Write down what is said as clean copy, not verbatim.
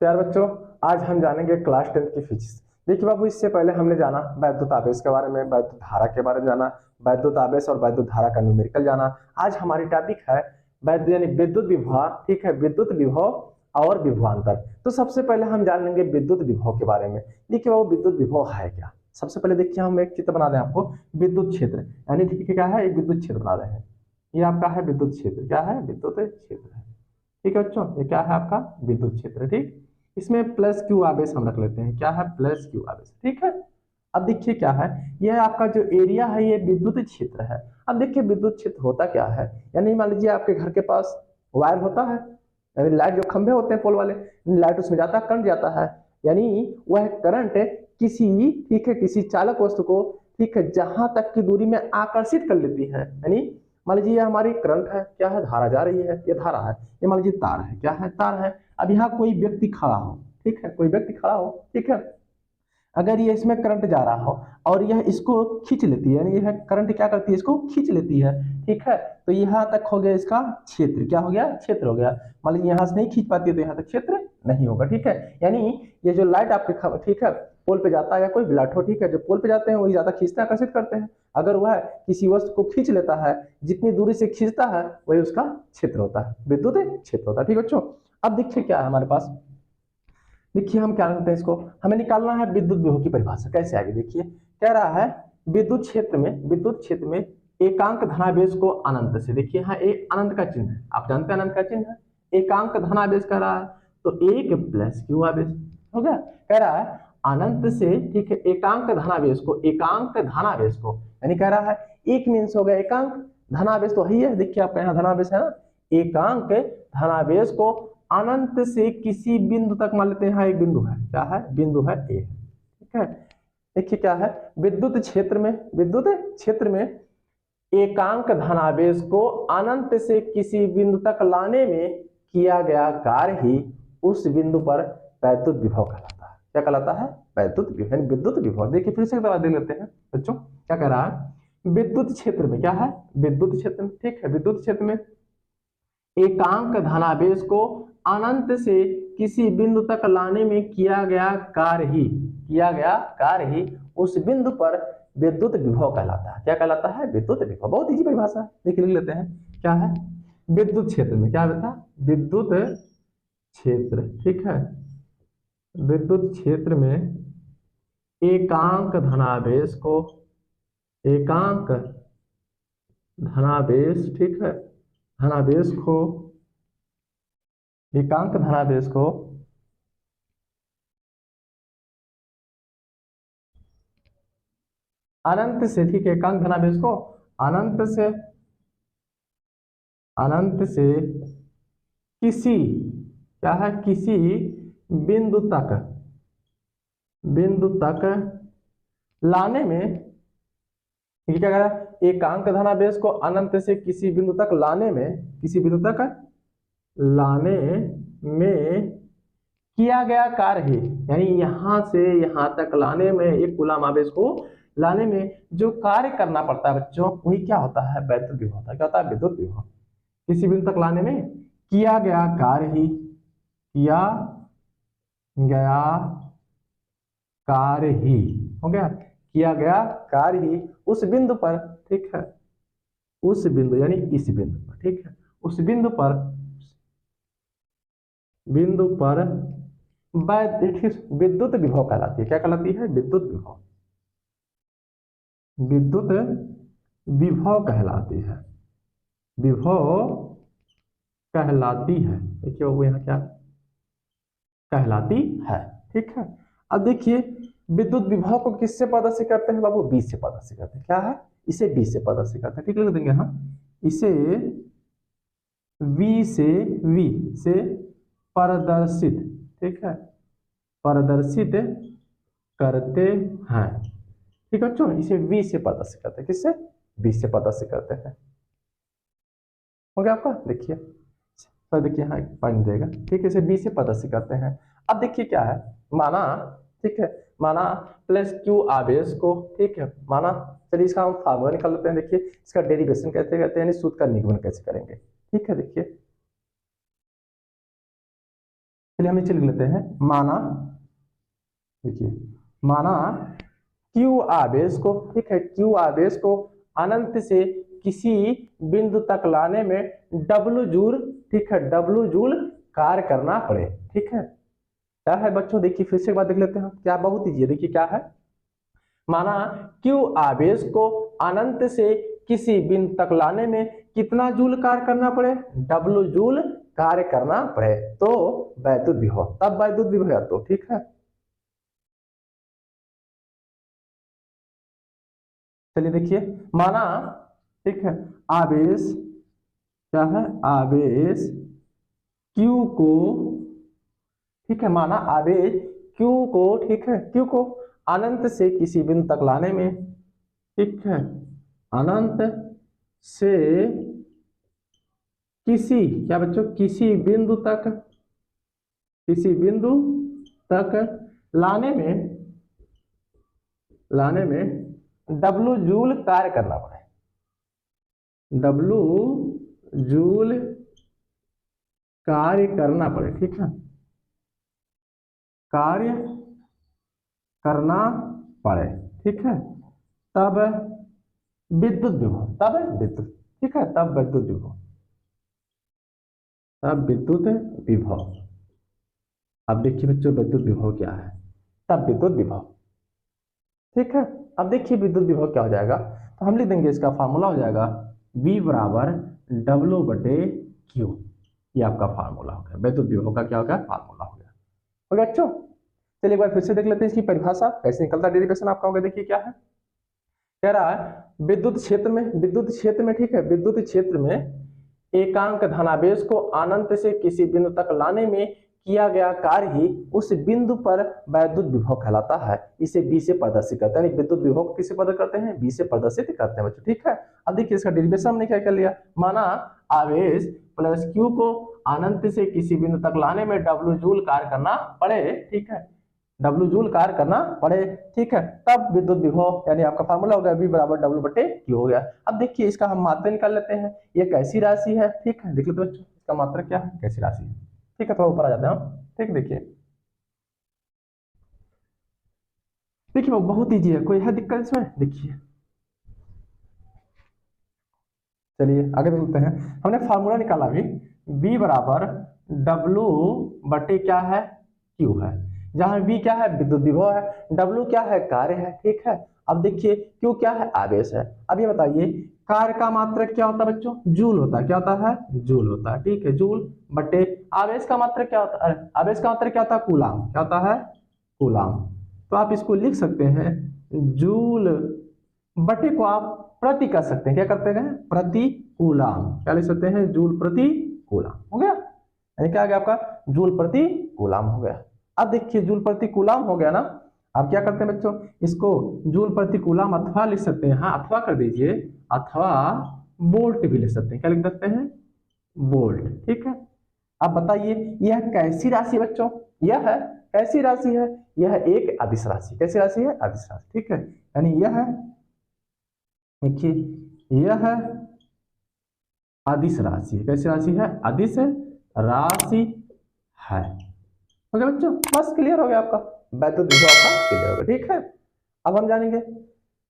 प्यार बच्चों, आज हम जानेंगे क्लास 10 की फिजिक्स। देखिए बाबू, इससे पहले हमने जाना वैद्युत आवेश के बारे में, वैद्युत धारा के बारे में जाना, वैद्युत आवेश और वैद्युत धारा का न्यूमेरिकल जाना। आज हमारी टॉपिक है वैद्युत यानी विद्युत विभव। ठीक है, विद्युत विभव और विभवांतर। तो सबसे पहले हम जान लेंगे विद्युत विभव के बारे में। देखिए बाबू, विद्युत विभव है क्या। सबसे पहले देखिए, हम एक चित्र बना दें आपको। विद्युत क्षेत्र यानी ठीक है क्या है, एक विद्युत क्षेत्र बना रहे हैं। ये आपका है विद्युत क्षेत्र। क्या है? विद्युत क्षेत्र है। ठीक है बच्चों, ये क्या है आपका विद्युत क्षेत्र। ठीक, इसमें प्लस क्यू आवेश हम रख लेते हैं। क्या है? प्लस क्यू आवेश। ठीक है। अब देखिए क्या है, यह आपका जो एरिया है ये विद्युत क्षेत्र है। अब देखिए विद्युत क्षेत्र होता क्या है, यानी मान लीजिए आपके घर के पास वायर होता है, यानी लाइट जो खंभे होते हैं पोल वाले, लाइट उसमें जाता है, करंट जाता है, यानी वह करंट किसी ठीक है किसी चालक वस्तु को ठीक है जहां तक की दूरी में आकर्षित कर लेती है। यानी मान लीजिए ये हमारी करंट है, क्या है, धारा जा रही है, ये धारा है, ये मान लीजिए तार है, क्या है, तार है। अब यहाँ कोई व्यक्ति खड़ा हो, ठीक है, कोई व्यक्ति खड़ा हो, ठीक है, अगर ये इसमें करंट जा रहा हो और यह इसको खींच लेती है, यानी यह करंट क्या करती है, इसको खींच लेती है। ठीक है, तो यहाँ तक हो गया इसका क्षेत्र। क्या हो गया? क्षेत्र हो गया। मान लीजिए यहाँ से नहीं खींच पाती है तो यहाँ तक क्षेत्र नहीं होगा। ठीक है, यानी ये जो लाइट आपके ठीक है पोल पे जाता है या कोई भी लाइट हो, ठीक है, जो पोल पे जाते हैं वही ज्यादा खींचते आकर्षित करते हैं। अगर वह किसी वस्तु को खींच लेता है, जितनी दूरी से खींचता है वही उसका क्षेत्र होता है, विद्युत क्षेत्र होता है। ठीक है बच्चों, अब देखिए क्या है हमारे पास। देखिए हम क्या करते हैं, इसको हमें निकालना है विद्युत विभव की परिभाषा। कैसे आगे देखिए, कह रहा है विद्युत क्षेत्र में एकांक धनावेश को अनंत से, देखिए यहाँ एक अनंत का चिन्ह है, आप जानते हैं अनंत का चिन्ह है, एकांक धनावेश कह रहा है, तो एक प्लस क्यू आवेश हो गया। कह रहा है अनंत से, ठीक है, एकांक धनावेश को यानी कह रहा है एक मीन्स हो गया एकांक, धनावेश तो वही है, देखिए आपका यहाँ धनावेश है ना, एकांक धनावेश को अनंत से किसी बिंदु तक, मान लेते हैं यहाँ एक बिंदु है, क्या है, बिंदु है ए। ठीक है, देखिए क्या है, विद्युत क्षेत्र में एकांक धनावेश को अनंत से किसी बिंदु तक लाने में किया गया कार्य ही उस बिंदु पर वैद्युत विभव कहलाता है। क्या कहलाता है? वैद्युत विभव यानी विद्युत विभव। देखिए फिर से एक बार देख लेते हैं बच्चों, क्या कह रहा है, विद्युत क्षेत्र में, क्या है, विद्युत क्षेत्र में, ठीक है, विद्युत क्षेत्र में एकांक धनावेश को अनंत से किसी बिंदु तक लाने में किया गया कार्य ही उस बिंदु पर विद्युत विभव कहलाता है। क्या कहलाता है? विद्युत विभव। बहुत इजी परिभाषा है, देखिए लिख लेते हैं। क्या है? विद्युत क्षेत्र में, क्या बता, विद्युत क्षेत्र, ठीक है, विद्युत क्षेत्र में एकांक धनावेश, ठीक है, धनावेश को, एकांक धनावेश को अनंत से, ठीक है, एकांक धनावेश को अनंत से किसी, क्या है, किसी बिंदु तक लाने में, ये क्या कह रहा है, एकांक धनावेश को अनंत से किसी बिंदु तक लाने में किया गया कार्य है, यानी यहां से यहां तक लाने में, एक कूलम आवेश को लाने में जो कार्य करना पड़ता है बच्चों, वही क्या होता है, वैद्युत विभव होता है। क्या होता है? विद्युत विभव। किसी बिंदु तक लाने में किया गया कार्य ही हो गया, किया गया कार्य ही उस बिंदु पर, ठीक है, उस बिंदु यानी इस बिंदु पर, ठीक है, उस बिंदु पर विद्युत विभव कहलाती है। क्या कहलाती है? विद्युत विभव, विद्युत विभव कहलाती है, विभव कहलाती है। देखिए वो यहाँ क्या कहलाती है। ठीक है, अब देखिए विद्युत विभव को किससे प्रदर्शित करते हैं बाबू? बी से प्रदर्शित करते हैं। क्या है? इसे बी से प्रदर्शित करते हैं। ठीक, लिख देंगे हाँ, इसे वी से प्रदर्शित, ठीक है, प्रदर्शित करते हैं। ठीक है बच्चों, इसे वी से प्रदर्शित करते हैं। किससे? बी से प्रदर्शित करते हैं। हो गया आपका, देखिए तो देखिए हाँ पॉइंट देगा। ठीक है, इसे बी से प्रदर्शित करते हैं। अब देखिए क्या है, माना, ठीक है, माना प्लस क्यू आवेश को, ठीक है, माना, चलिए इसका हम फार्मूला निकाल लेते हैं। देखिए इसका डेरिवेशन कैसे करते हैं, सूत्र का निगमन कैसे करेंगे। ठीक है, देखिए चलिए हम नीचे लिख लेते हैं, माना, देखिए माना क्यू आवेश को, ठीक है, क्यू आवेश को अनंत से किसी बिंदु तक लाने में डब्लू जूल, ठीक है, डब्लू जूल कार्य करना पड़े, ठीक है। क्या है बच्चों, देखिए फिर से एक बार देख लेते हैं, क्या बहुत ईजी है, देखिए क्या है, माना क्यू आवेश को अनंत से किसी बिंदु तक लाने में कितना जूल कार्य करना पड़े, डब्लू जूल कार्य करना पड़े, तो वैद्युत विभव, तब वैद्युत विभव, तो ठीक है। चलिए देखिए, माना, ठीक है, आवेश, क्या है, आवेश Q को, ठीक है, माना आवेश Q को, ठीक है, Q को अनंत से किसी बिंदु तक लाने में, ठीक है, अनंत से किसी, क्या बच्चों, किसी बिंदु तक, किसी बिंदु तक लाने में डब्लू जूल कार्य करना पड़े, डब्लू जूल कार्य करना पड़े, ठीक है, कार्य करना पड़े, ठीक है, तब विद्युत विभव, तब विद्युत, ठीक है, तब विद्युत विभव, तब विद्युत विभव। अब देखिए बच्चों विद्युत विभव क्या है, तब विद्युत विभव, ठीक है। अब देखिए विद्युत विभव क्या हो जाएगा, तो हम लिख देंगे, इसका फार्मूला हो जाएगा V बराबर डब्ल्यू बटे क्यू, ये आपका फार्मूला हो गया, विद्युत विभव का क्या हो गया, फार्मूला हो गया बच्चों। चलिए एक बार फिर से देख लेते हैं इसकी परिभाषा कैसे निकलता है, डेरिवेशन आपका होगा, देखिए क्या है, कह रहा है विद्युत क्षेत्र में, विद्युत क्षेत्र में, ठीक है, विद्युत क्षेत्र में एकांक धनावेश को अनंत से किसी बिंदु तक लाने में किया गया कार्य ही उस बिंदु पर वैद्युत विभव कहलाता है, इसे बी से प्रदर्शित करते हैं, विद्युत विभव को किससे प्रदर्शित करते हैं, बी से प्रदर्शित करते हैं बच्चों, ठीक है। अब देखिए इसका डेरिवेशन हमने क्या कर लिया, माना आवेश प्लस क्यू को अनंत से किसी बिंदु तक लाने में डब्ल्यू जूल कार्य करना पड़े, ठीक है, डब्ल्यू जूल कार्य करना पड़े, ठीक है, तब विद्युत विभव, यानी आपका फार्मूला हो गया V बराबर डब्ल्यू बटे क्यू हो गया। अब देखिए इसका हम मात्रा निकाल लेते हैं, ये कैसी राशि है, ठीक है, देख लेते बच्चों इसका मात्रा क्या है, कैसी राशि है, ठीक है, थोड़ा ऊपर आ जाते हैं हम, ठीक, देखिए देखिए बहुत ईजी है, कोई है दिक्कत इसमें, देखिए चलिए आगे देखते हैं, हमने फार्मूला निकाला अभी, V बराबर डब्ल्यू बटे क्या है, क्यू है, जहां V क्या है, विद्युत विभव है, W क्या है, कार्य है, ठीक है। अब देखिए Q क्या है, आवेश है। अब ये बताइए कार्य का मात्रक क्या होता है बच्चों, जूल होता है, क्या होता है, जूल होता है, ठीक है, जूल बटे आवेश का मात्रक क्या होता है, आवेश का मात्रक क्या होता है, कूलाम, क्या होता है, कूलाम। तो आप इसको लिख सकते हैं जूल बटे को आप प्रति कर सकते हैं, क्या करते हैं, प्रति कूलाम, क्या लिख सकते हैं, जूल प्रति कूलाम, हो गया, यानी क्या आ गया आपका, जूल प्रति कूलाम हो गया। अब देखिए जूल प्रति कूलाम हो गया ना, अब क्या करते हैं बच्चों, इसको जूल प्रति कूलाम अथवा लिख सकते हैं, हाँ अथवा कर दीजिए, अथवा वोल्ट भी लिख सकते हैं, क्या लिख सकते हैं, वोल्ट, ठीक है। अब बताइए यह कैसी राशि बच्चों, यह है कैसी राशि है, यह एक अदिश राशि, कैसी राशि है, अदिश राशि, ठीक है, यानी यह, देखिए यह अदिश राशि है, कैसी राशि है, अदिश राशि है, ओके बच्चों, बस क्लियर हो गया आपका, वैद्युत विभव आपका क्लियर हो गया, ठीक है। अब हम जानेंगे